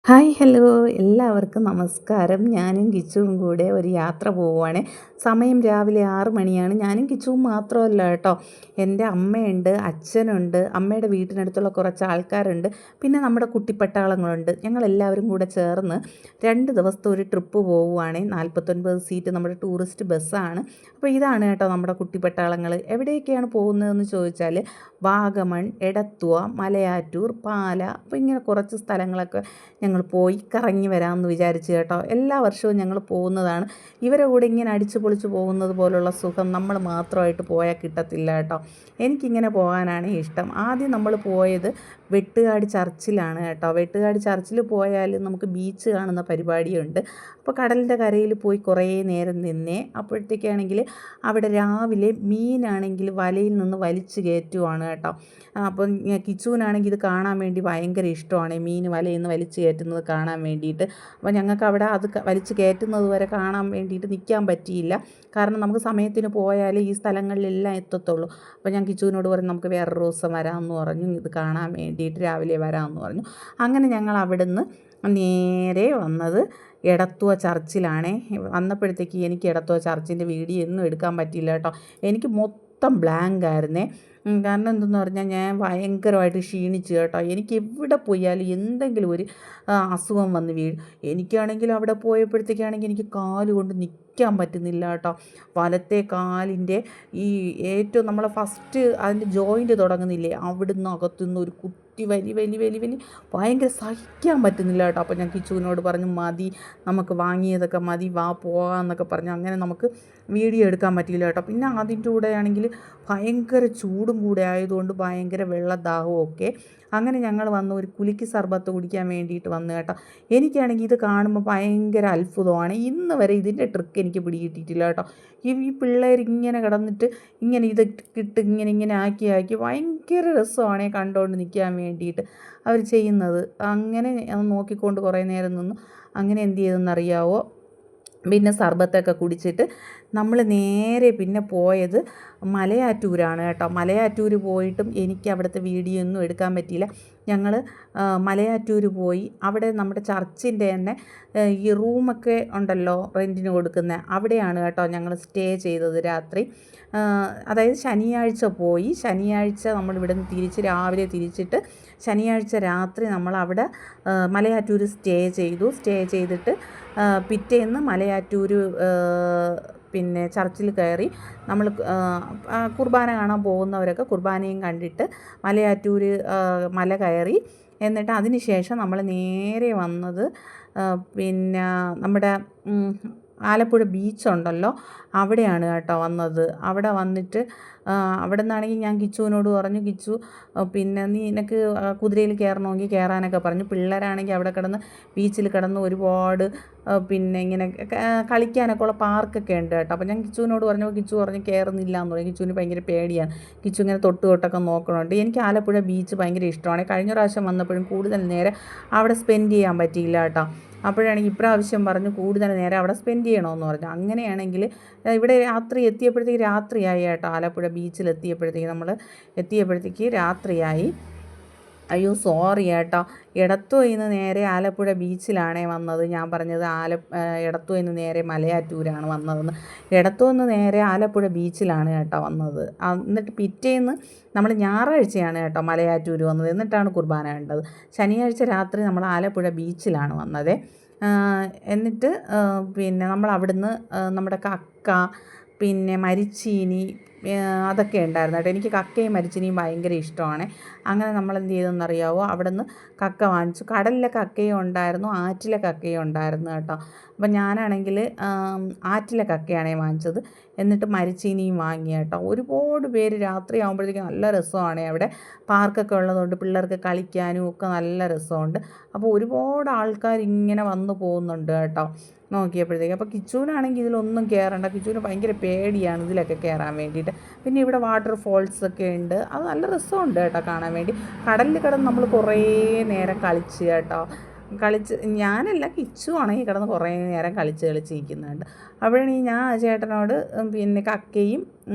Hi hello എല്ലാവർക്കും നമസ്കാരം. ഞാനും കിച്ചുവും കൂടെ ഒരു യാത്ര പോവുകയാണ്. സമയം രാവിലെ 6 മണിയാണ്. ഞാനും കിച്ചുവും മാത്രമല്ല കേട്ടോ, എൻ്റെ അമ്മയുണ്ട്, അച്ഛനുണ്ട്, അമ്മയുടെ വീട്ടിനടുത്തുള്ള കുറച്ച് ആൾക്കാരുണ്ട്, പിന്നെ നമ്മുടെ കുട്ടിപ്പട്ടാളങ്ങളുണ്ട്. ഞങ്ങളെല്ലാവരും കൂടെ ചേർന്ന് 2 ദിവസത്തെ ഒരു ട്രിപ്പ് പോവുകയാണ്. 49 സീറ്റ് നമ്മുടെ ടൂറിസ്റ്റ് ബസ്സാണ്. അപ്പോൾ ഇതാണ് കേട്ടോ നമ്മുടെ കുട്ടിപ്പട്ടാളങ്ങൾ. എവിടേക്കാണ് പോകുന്നതെന്ന് ചോദിച്ചാൽ വാഗമൺ, എടത്വ, മലയാറ്റൂർ, പാല, അപ്പോൾ ഇങ്ങനെ കുറച്ച് സ്ഥലങ്ങളൊക്കെ ഞങ്ങൾ പോയി കറങ്ങി വരാമെന്ന് വിചാരിച്ചു കേട്ടോ. എല്ലാ വർഷവും ഞങ്ങൾ പോകുന്നതാണ്. ഇവരെ കൂടെ ഇങ്ങനെ അടിച്ചു പൊളിച്ച് പോകുന്നത് പോലുള്ള സുഖം നമ്മൾ മാത്രമായിട്ട് പോയാൽ കിട്ടത്തില്ല കേട്ടോ. എനിക്കിങ്ങനെ പോകാനാണ് ഇഷ്ടം. ആദ്യം നമ്മൾ പോയത് വെട്ടുകാട് ചർച്ചിലാണ് കേട്ടോ. വെട്ടുകാട് ചർച്ചിൽ പോയാൽ നമുക്ക് ബീച്ച് കാണുന്ന പരിപാടിയുണ്ട്. അപ്പോൾ കടലിൻ്റെ കരയിൽ പോയി കുറേ നേരം നിന്നേ. അപ്പോഴത്തേക്കാണെങ്കിൽ അവിടെ രാവിലെ മീനാണെങ്കിൽ വലയിൽ നിന്ന് വലിച്ചു കയറ്റുവാണ് കേട്ടോ. അപ്പം കിച്ചുവിനാണെങ്കിൽ ഇത് കാണാൻ വേണ്ടി ഭയങ്കര ഇഷ്ടമാണ്, മീൻ വലയിൽ നിന്ന് വലിച്ചു കയറ്റുന്നത് കാണാൻ വേണ്ടിയിട്ട്. അപ്പോൾ ഞങ്ങൾക്ക് അവിടെ അത് വലിച്ചു കയറ്റുന്നത് വരെ കാണാൻ വേണ്ടിയിട്ട് നിൽക്കാൻ പറ്റിയില്ല. കാരണം നമുക്ക് സമയത്തിന് പോയാലേ ഈ സ്ഥലങ്ങളിലെല്ലാം എത്തത്തുള്ളൂ. അപ്പോൾ ഞാൻ കിച്ചുവിനോട് പറഞ്ഞു നമുക്ക് വേറൊരു ദിവസം വരാമെന്ന് പറഞ്ഞു, ഇത് കാണാൻ വേണ്ടിയിട്ട് രാവിലെ വരാമെന്ന് പറഞ്ഞു. അങ്ങനെ ഞങ്ങൾ അവിടുന്ന് നേരെ വന്നത് എടത്വ ചർച്ചിലാണേ. വന്നപ്പോഴത്തേക്ക് എനിക്ക് എടത്വ ചർച്ചിൻ്റെ വീഡിയോ ഒന്നും എടുക്കാൻ പറ്റിയില്ല കേട്ടോ. എനിക്ക് മൊത്തം ബ്ലാങ്ക് ആയിരുന്നേ. കാരണം എന്തെന്ന് പറഞ്ഞാൽ ഞാൻ ഭയങ്കരമായിട്ട് ക്ഷീണിച്ചു കേട്ടോ. എനിക്ക് എവിടെ പോയാലും എന്തെങ്കിലും ഒരു അസുഖം വന്ന് വീഴും. എനിക്കാണെങ്കിൽ അവിടെ പോയപ്പോഴത്തേക്കാണെങ്കിൽ എനിക്ക് കാല് കൊണ്ട് നിൽക്കാൻ പറ്റുന്നില്ല കേട്ടോ. വലത്തെ കാലിൻ്റെ ഈ ഏറ്റവും നമ്മളെ ഫസ്റ്റ് അതിൻ്റെ ജോയിൻ്റ് തുടങ്ങുന്നില്ലേ, അവിടുന്ന് അകത്തുനിന്ന് ഒരു കുത്തി വലി വലി വലി വലി ഭയങ്കര സഹിക്കാൻ പറ്റുന്നില്ല കേട്ടോ. അപ്പോൾ ഞാൻ കിച്ചുവിനോട് പറഞ്ഞു മതി, നമുക്ക് വാങ്ങിയതൊക്കെ മതി, വാ പോകാമെന്നൊക്കെ പറഞ്ഞു. അങ്ങനെ നമുക്ക് വീഡിയോ എടുക്കാൻ പറ്റിയില്ല കേട്ടോ. പിന്നെ അതിൻ്റെ കൂടെ ആണെങ്കിൽ ഭയങ്കര ചൂടും കൂടെ ആയതുകൊണ്ട് ഭയങ്കര വെള്ളദാഹവും ഒക്കെ. അങ്ങനെ ഞങ്ങൾ വന്ന് ഒരു കുലുക്കി സർബത്ത് കുടിക്കാൻ വേണ്ടിയിട്ട് വന്നു കേട്ടോ. എനിക്കാണെങ്കിൽ ഇത് കാണുമ്പോൾ ഭയങ്കര അത്ഭുതമാണ്. ഇന്ന് വരെ ഇതിൻ്റെ ട്രിക്ക് എനിക്ക് പിടികിട്ടിയിട്ടില്ല കേട്ടോ. ഈ പിള്ളേർ ഇങ്ങനെ കിടന്നിട്ട് ഇങ്ങനെ ഇതൊക്കെ ഇങ്ങനെ ഇങ്ങനെ ആക്കി ആക്കി ഭയങ്കര രസമാണ് കണ്ടുകൊണ്ട് നിൽക്കാൻ വേണ്ടിയിട്ട് അവർ ചെയ്യുന്നത്. അങ്ങനെ നോക്കിക്കൊണ്ട് കുറേ നേരം നിന്നു. അങ്ങനെ എന്ത് ചെയ്തെന്നറിയാവോ, പിന്നെ സർബത്തൊക്കെ കുടിച്ചിട്ട് നമ്മൾ നേരെ പിന്നെ പോയത് മലയാറ്റൂരാണ് കേട്ടോ. മലയാറ്റൂർ പോയിട്ടും എനിക്ക് അവിടുത്തെ വീഡിയോ ഒന്നും എടുക്കാൻ പറ്റിയില്ല. ഞങ്ങൾ മലയാറ്റൂർ പോയി അവിടെ നമ്മുടെ ചർച്ചിൻ്റെ തന്നെ ഈ റൂമൊക്കെ ഉണ്ടല്ലോ റെൻറ്റിന് കൊടുക്കുന്ന, അവിടെയാണ് കേട്ടോ ഞങ്ങൾ സ്റ്റേ ചെയ്തത് രാത്രി. അതായത് ശനിയാഴ്ച പോയി, ശനിയാഴ്ച നമ്മൾ ഇവിടെ നിന്ന് തിരിച്ച് രാവിലെ തിരിച്ചിട്ട് ശനിയാഴ്ച രാത്രി നമ്മൾ അവിടെ മലയാറ്റൂർ സ്റ്റേ ചെയ്തു. സ്റ്റേ ചെയ്തിട്ട് പിറ്റേന്ന് മലയാറ്റൂർ പിന്നെ ചർച്ചിൽ കയറി. നമ്മൾ കുർബാന കാണാൻ പോകുന്നവരൊക്കെ കുർബാനയും കണ്ടിട്ട് മലയാറ്റൂർ മല കയറി. എന്നിട്ട് അതിന് ശേഷം നമ്മൾ നേരെ വന്നത് പിന്നെ നമ്മുടെ ആലപ്പുഴ ബീച്ചുണ്ടല്ലോ അവിടെയാണ് കേട്ടോ വന്നത്. അവിടെ വന്നിട്ട് അവിടെ നിന്നാണെങ്കിൽ ഞാൻ കിച്ചുവിനോട് പറഞ്ഞു, കിച്ചു പിന്നെ നിനക്ക് കുതിരയിൽ കയറണമെങ്കിൽ കയറാനൊക്കെ പറഞ്ഞു. പിള്ളേരാണെങ്കിൽ അവിടെ കിടന്ന് ബീച്ചിൽ കിടന്ന് ഒരുപാട് പിന്നെ ഇങ്ങനെ കളിക്കാനൊക്കെ ഉള്ള പാർക്കൊക്കെ ഉണ്ട് കേട്ടോ. അപ്പോൾ ഞാൻ കിച്ചുവിനോട് പറഞ്ഞു, കിച്ചു പറഞ്ഞു കയറുന്നില്ല എന്ന് പറഞ്ഞു. കിച്ചുവിന് ഭയങ്കര പേടിയാണ്. കിച്ചു ഇങ്ങനെ തൊട്ടൊക്കെ നോക്കണുണ്ട്. എനിക്ക് ആലപ്പുഴ ബീച്ച് ഭയങ്കര ഇഷ്ടമാണ്. കഴിഞ്ഞ പ്രാവശ്യം വന്നപ്പോഴും കൂടുതൽ നേരം അവിടെ സ്പെൻഡ് ചെയ്യാൻ പറ്റിയില്ല കേട്ടോ. അപ്പോഴാണെങ്കിൽ ഇപ്രാവശ്യം പറഞ്ഞു കൂടുതൽ നേരം അവിടെ സ്പെൻഡ് ചെയ്യണമെന്ന് പറഞ്ഞു. അങ്ങനെയാണെങ്കിൽ ഇവിടെ രാത്രിയായി കേട്ടോ. ആലപ്പുഴ ബീച്ചിലെത്തിയപ്പോഴത്തേക്ക് നമ്മൾ രാത്രിയായി. അയ്യോ സോറി കേട്ടോ. എടത്വയിൽ നിന്ന് നേരെ ആലപ്പുഴ ബീച്ചിലാണേ വന്നത്. ഞാൻ പറഞ്ഞത് എടത്വയിൽ നിന്ന് നേരെ മലയാറ്റൂരാണ് വന്നതെന്ന്. എടത്വയിൽ നിന്ന് നേരെ ആലപ്പുഴ ബീച്ചിലാണ് കേട്ടോ വന്നത്. എന്നിട്ട് പിറ്റേന്ന് നമ്മൾ ഞായറാഴ്ചയാണ് കേട്ടോ മലയാറ്റൂർ വന്നത്. എന്നിട്ടാണ് കുർബാന കണ്ടത്. ശനിയാഴ്ച രാത്രി നമ്മൾ ആലപ്പുഴ ബീച്ചിലാണ് വന്നത്. എന്നിട്ട് പിന്നെ നമ്മൾ അവിടുന്ന് നമ്മുടെ കക്ക പിന്നെ മരിച്ചീനി അതൊക്കെ ഉണ്ടായിരുന്നു കേട്ടോ. എനിക്ക് കക്കയും മരിച്ചീനിയും ഭയങ്കര ഇഷ്ടമാണ്. അങ്ങനെ നമ്മൾ എന്ത് ചെയ്തെന്നറിയാവോ, അവിടെ നിന്ന് കക്ക വാങ്ങിച്ചു. കടലിലെ കക്കയും ഉണ്ടായിരുന്നു, ആറ്റിലെ കക്കയും ഉണ്ടായിരുന്നു കേട്ടോ. അപ്പം ഞാനാണെങ്കിൽ ആറ്റിലെ കക്കയാണേ വാങ്ങിച്ചത്. എന്നിട്ട് മരിച്ചീനിയും വാങ്ങി കേട്ടോ. ഒരുപാട് പേര് രാത്രി ആകുമ്പോഴത്തേക്കും നല്ല രസമാണ്. അവിടെ പാർക്കൊക്കെ ഉള്ളതുകൊണ്ട് പിള്ളേർക്ക് കളിക്കാനും ഒക്കെ നല്ല രസമുണ്ട്. അപ്പോൾ ഒരുപാട് ആൾക്കാർ ഇങ്ങനെ വന്നു പോകുന്നുണ്ട് കേട്ടോ നോക്കിയപ്പോഴത്തേക്ക്. അപ്പോൾ കിച്ചുവിനാണെങ്കിൽ ഇതിലൊന്നും കയറണ്ട, കിച്ചുവിന് ഭയങ്കര പേടിയാണ് ഇതിലൊക്കെ കയറാൻ വേണ്ടിയിട്ട്. പിന്നെ ഇവിടെ വാട്ടർ ഫോൾസൊക്കെ ഉണ്ട്, അത് നല്ല രസമുണ്ട് കേട്ടോ കാണാൻ വേണ്ടി. കടലിൽ കിടന്ന് നമ്മൾ കുറേ നേരം കളിച്ച് കേട്ടോ. ഞാനല്ല, കിച്ചു ആണെങ്കിൽ കിടന്ന് കുറേ നേരം കളിച്ച് നിൽക്കുന്നുണ്ട്. അപ്പോഴാണ് ഞാൻ ചേട്ടനോട് പിന്നെ കക്കയും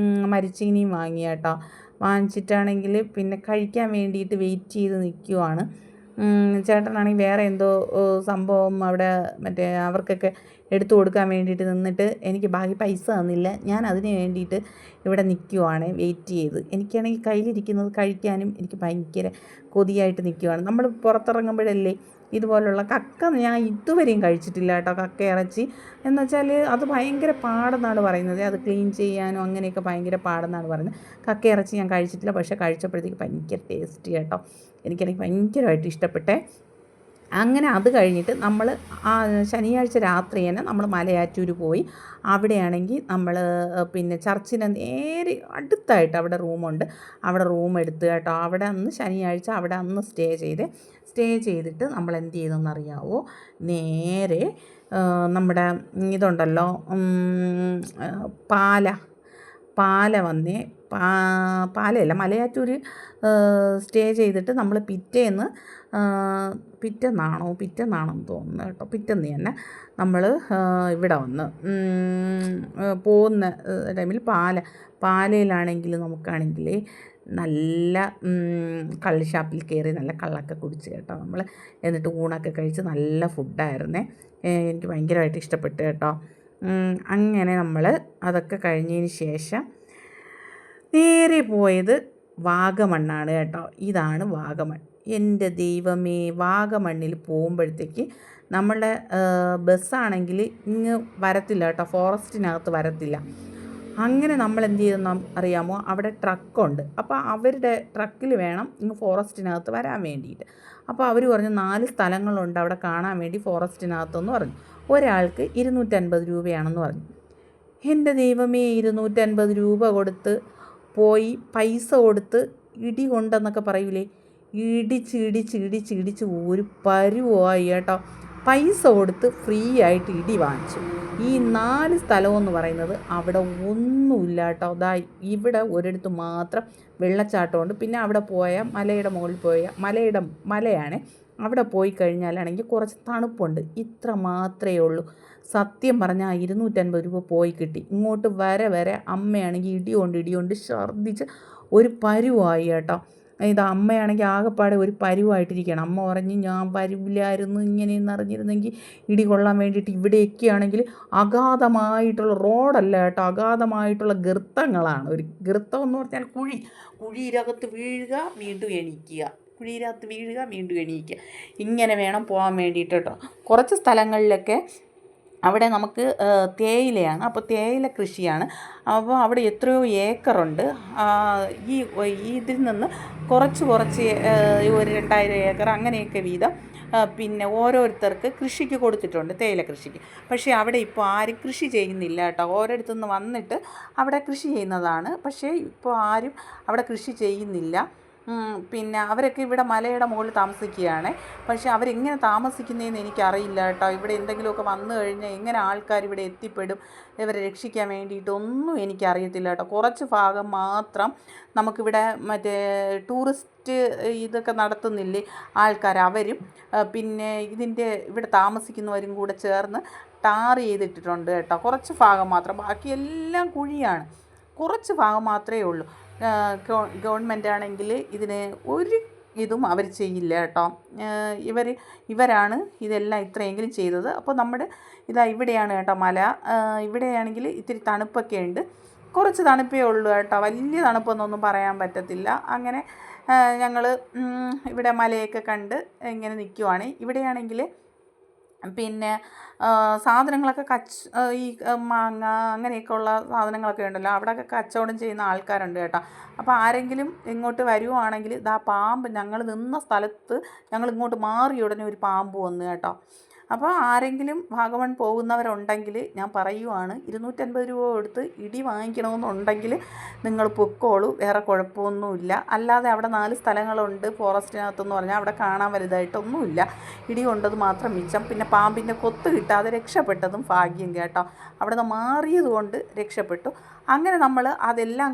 മരിച്ചീനിയും വാങ്ങി കേട്ടോ. വാങ്ങിച്ചിട്ടാണെങ്കിൽ പിന്നെ കഴിക്കാൻ വേണ്ടിയിട്ട് വെയിറ്റ് ചെയ്ത് നിൽക്കുവാണ്. ചേട്ടനാണെങ്കിൽ വേറെ എന്തോ സംഭവം അവിടെ മറ്റേ അവർക്കൊക്കെ എടുത്തു കൊടുക്കാൻ വേണ്ടിയിട്ട് നിന്നിട്ട് എനിക്ക് ബാക്കി പൈസ തന്നില്ല. ഞാൻ അതിന് വേണ്ടിയിട്ട് ഇവിടെ നിൽക്കുവാണ് വെയിറ്റ് ചെയ്ത്. എനിക്കാണെങ്കിൽ കയ്യിലിരിക്കുന്നത് കഴിക്കാനും എനിക്ക് ഭയങ്കര കൊതിയായിട്ട് നിൽക്കുവാണ്. നമ്മൾ പുറത്തിറങ്ങുമ്പോഴല്ലേ ഇതുപോലുള്ള കക്ക ഞാൻ ഇതുവരെയും കഴിച്ചിട്ടില്ല കേട്ടോ. കക്ക ഇറച്ചി എന്ന് വെച്ചാൽ അത് ഭയങ്കര പാടെന്നാണ് പറയുന്നത്. അത് ക്ലീൻ ചെയ്യാനും അങ്ങനെയൊക്കെ ഭയങ്കര പാടെന്നാണ് പറയുന്നത്. കക്ക ഇറച്ചി ഞാൻ കഴിച്ചിട്ടില്ല. പക്ഷേ കഴിച്ചപ്പോഴത്തേക്ക് ഭയങ്കര ടേസ്റ്റി കേട്ടോ. എനിക്കാണെങ്കിൽ ഭയങ്കരമായിട്ട് ഇഷ്ടപ്പെട്ടെ. അങ്ങനെ അത് കഴിഞ്ഞിട്ട് നമ്മൾ ആ ശനിയാഴ്ച രാത്രി തന്നെ നമ്മൾ മലയാറ്റൂർ പോയി. അവിടെയാണെങ്കിൽ നമ്മൾ പിന്നെ ചർച്ചിന് നേരെ അടുത്തായിട്ട് അവിടെ റൂമുണ്ട്. അവിടെ റൂം എടുത്ത് കേട്ടോ. അവിടെ അന്ന് ശനിയാഴ്ച അവിടെ അന്ന് സ്റ്റേ ചെയ്തിട്ട് നമ്മൾ എന്ത് ചെയ്തെന്നറിയാവോ, നേരെ നമ്മുടെ ഇതുണ്ടല്ലോ പാല വന്നേ പാലയല്ല മലയാറ്റൂർ സ്റ്റേ ചെയ്തിട്ട് നമ്മൾ പിറ്റേന്നാണെന്ന് തോന്നുന്നു കേട്ടോ. പിറ്റേന്ന് തന്നെ നമ്മൾ ഇവിടെ വന്ന് പോകുന്ന ടൈമിൽ പാലയിലാണെങ്കിൽ നമുക്കാണെങ്കിൽ നല്ല കള്ള് ഷാപ്പിൽ കയറി നല്ല കള്ളൊക്കെ കുടിച്ച് കേട്ടോ നമ്മൾ. എന്നിട്ട് ഊണൊക്കെ കഴിച്ച് നല്ല ഫുഡായിരുന്നേ. എനിക്ക് ഭയങ്കരമായിട്ട് ഇഷ്ടപ്പെട്ടു കേട്ടോ. അങ്ങനെ നമ്മൾ അതൊക്കെ കഴിഞ്ഞതിന് ശേഷം നേരെ പോയത് വാഗമണ്ണാണ് കേട്ടോ. ഇതാണ് വാഗമൺ. എൻ്റെ ദൈവമേ, വാഗമണ്ണിൽ പോകുമ്പോഴത്തേക്ക് നമ്മളുടെ ബസ്സാണെങ്കിൽ ഇങ്ങ് വരത്തില്ല കേട്ടോ, ഫോറസ്റ്റിനകത്ത് വരത്തില്ല. അങ്ങനെ നമ്മൾ എന്ത് ചെയ്തെന്ന് അറിയാമോ, അവിടെ ട്രക്കുണ്ട്. അപ്പോൾ അവരുടെ ട്രക്കിൽ വേണം ഇങ്ങ് ഫോറസ്റ്റിനകത്ത് വരാൻ വേണ്ടിയിട്ട്. അപ്പോൾ അവർ പറഞ്ഞു 4 സ്ഥലങ്ങളുണ്ട് അവിടെ കാണാൻ വേണ്ടി ഫോറസ്റ്റിനകത്തെന്ന് പറഞ്ഞു. ഒരാൾക്ക് 250 രൂപയാണെന്ന് പറഞ്ഞു. എൻ്റെ ദൈവമേ, 250 രൂപ കൊടുത്ത് പോയി പൈസ കൊടുത്ത് ഇടി കൊണ്ടെന്നൊക്കെ പറയൂലേ, ഇടിച്ച് ഒരു പരുവായി കേട്ടോ. പൈസ കൊടുത്ത് ഫ്രീ ആയിട്ട് ഇടി വാങ്ങിച്ചു. ഈ 4 സ്ഥലമെന്ന് പറയുന്നത് അവിടെ ഒന്നുമില്ല കേട്ടോ. ഇവിടെ ഒരിടത്ത് മാത്രം വെള്ളച്ചാട്ടമുണ്ട്. പിന്നെ അവിടെ പോയ മലയുടെ മുകളിൽ പോയ മലയാണ്. അവിടെ പോയി കഴിഞ്ഞാലാണെങ്കിൽ കുറച്ച് തണുപ്പുണ്ട്. ഇത്ര മാത്രമേ ഉള്ളൂ. സത്യം പറഞ്ഞാൽ 250 രൂപ പോയി കിട്ടി. ഇങ്ങോട്ട് വരെ അമ്മയാണെങ്കിൽ ഇടികൊണ്ട് ഛർദ്ദിച്ച് ഒരു പരുവായി കേട്ടോ. ഇത് അമ്മയാണെങ്കിൽ ആകെപ്പാടെ ഒരു പരുവായിട്ടിരിക്കുകയാണ്. അമ്മ പറഞ്ഞ് ഞാൻ വരില്ലായിരുന്നു, ഇങ്ങനെയെന്ന് അറിഞ്ഞിരുന്നെങ്കിൽ ഇടി കൊള്ളാൻ വേണ്ടിയിട്ട്. ഇവിടെയൊക്കെ ആണെങ്കിൽ അഗാധമായിട്ടുള്ള റോഡല്ല കേട്ടോ, അഗാധമായിട്ടുള്ള ഗർത്തങ്ങളാണ്. ഒരു ഗർത്തം എന്ന് പറഞ്ഞാൽ കുഴിയിലകത്ത് വീഴുക വീണ്ടും എണീക്കുക, ഇങ്ങനെ വേണം പോകാൻ വേണ്ടിയിട്ട് കേട്ടോ. കുറച്ച് സ്ഥലങ്ങളിലൊക്കെ അവിടെ നമുക്ക് തേയിലയാണ്. അപ്പോൾ തേയില കൃഷിയാണ്. അപ്പോൾ അവിടെ എത്രയോ ഏക്കറുണ്ട്. ഇതിൽ നിന്ന് കുറച്ച് ഒരു 2000 ഏക്കർ അങ്ങനെയൊക്കെ വീതം പിന്നെ ഓരോരുത്തർക്ക് കൃഷിക്ക് കൊടുത്തിട്ടുണ്ട്, തേയില കൃഷിക്ക്. പക്ഷേ അവിടെ ഇപ്പോൾ ആരും കൃഷി ചെയ്യുന്നില്ല കേട്ടോ. ഓരോരുത്തുനിന്ന് വന്നിട്ട് അവിടെ കൃഷി ചെയ്യുന്നതാണ്. പക്ഷേ ഇപ്പോൾ ആരും അവിടെ കൃഷി ചെയ്യുന്നില്ല. പിന്നെ അവരൊക്കെ ഇവിടെ മലയുടെ മുകളിൽ താമസിക്കുകയാണ്. പക്ഷേ അവരെങ്ങനെ താമസിക്കുന്നതെന്ന് എനിക്കറിയില്ല കേട്ടോ. ഇവിടെ എന്തെങ്കിലുമൊക്കെ വന്നു കഴിഞ്ഞാൽ എങ്ങനെ ആൾക്കാർ ഇവിടെ എത്തിപ്പെടും, ഇവരെ രക്ഷിക്കാൻ വേണ്ടിയിട്ടൊന്നും എനിക്കറിയത്തില്ല കേട്ടോ. കുറച്ച് ഭാഗം മാത്രം നമുക്കിവിടെ മറ്റേ ടൂറിസ്റ്റ് ഇതൊക്കെ നടത്തുന്നില്ലേ ആൾക്കാർ, അവരും പിന്നെ ഇവിടെ താമസിക്കുന്നവരും കൂടെ ചേർന്ന് ടാർ ചെയ്തിട്ടിട്ടുണ്ട് കേട്ടോ. കുറച്ച് ഭാഗം മാത്രം, ബാക്കിയെല്ലാം കുഴിയാണ്. കുറച്ച് ഭാഗം മാത്രമേ ഉള്ളൂ. ഗവൺമെൻറ് ആണെങ്കിൽ ഇതിന് ഒരു ഇതും അവർ ചെയ്യില്ല കേട്ടോ. ഇവരാണ് ഇതെല്ലാം ഇത്രയെങ്കിലും ചെയ്തത്. അപ്പോൾ ഇവിടെയാണ് കേട്ടോ മല. ഇവിടെയാണെങ്കിൽ ഇത്തിരി തണുപ്പൊക്കെ ഉണ്ട്. കുറച്ച് തണുപ്പേ ഉള്ളൂ കേട്ടോ, വലിയ തണുപ്പൊന്നൊന്നും പറയാൻ പറ്റത്തില്ല. അങ്ങനെ ഞങ്ങൾ ഇവിടെ മലയൊക്കെ കണ്ട് ഇങ്ങനെ നിൽക്കുവാണ്. ഇവിടെയാണെങ്കിൽ പിന്നെ സാധനങ്ങളൊക്കെ ഈ മാങ്ങ അങ്ങനെയൊക്കെ ഉള്ള സാധനങ്ങളൊക്കെ ഉണ്ടല്ലോ, അവിടെയൊക്കെ കച്ചവടം ചെയ്യുന്ന ആൾക്കാരുണ്ട് കേട്ടോ. അപ്പോൾ ആരെങ്കിലും ഇങ്ങോട്ട് വരുവാണെങ്കിൽ പാമ്പ്, ഞങ്ങൾ നിന്ന സ്ഥലത്ത് ഞങ്ങൾ ഇങ്ങോട്ട് മാറിയ ഉടനെ ഒരു പാമ്പ് വന്നു കേട്ടോ. അപ്പോൾ ആരെങ്കിലും വാഗമൺ പോകുന്നവരുണ്ടെങ്കിൽ ഞാൻ പറയുവാണ്, 250 രൂപ കൊടുത്ത് ഇടി വാങ്ങിക്കണമെന്നുണ്ടെങ്കിൽ നിങ്ങൾ പൊക്കോളൂ, വേറെ കുഴപ്പമൊന്നുമില്ല. അല്ലാതെ അവിടെ 4 സ്ഥലങ്ങളുണ്ട് ഫോറസ്റ്റിനകത്തെന്ന് പറഞ്ഞാൽ അവിടെ കാണാൻ വലുതായിട്ടൊന്നുമില്ല. ഇടി കൊണ്ടത് മാത്രം മിച്ചം. പിന്നെ പാമ്പിൻ്റെ കൊത്ത് കിട്ടാതെ രക്ഷപ്പെട്ടതും ഭാഗ്യം കേട്ടോ. അവിടെ നിന്ന് മാറിയത് കൊണ്ട് രക്ഷപ്പെട്ടു. അങ്ങനെ നമ്മൾ അതെല്ലാം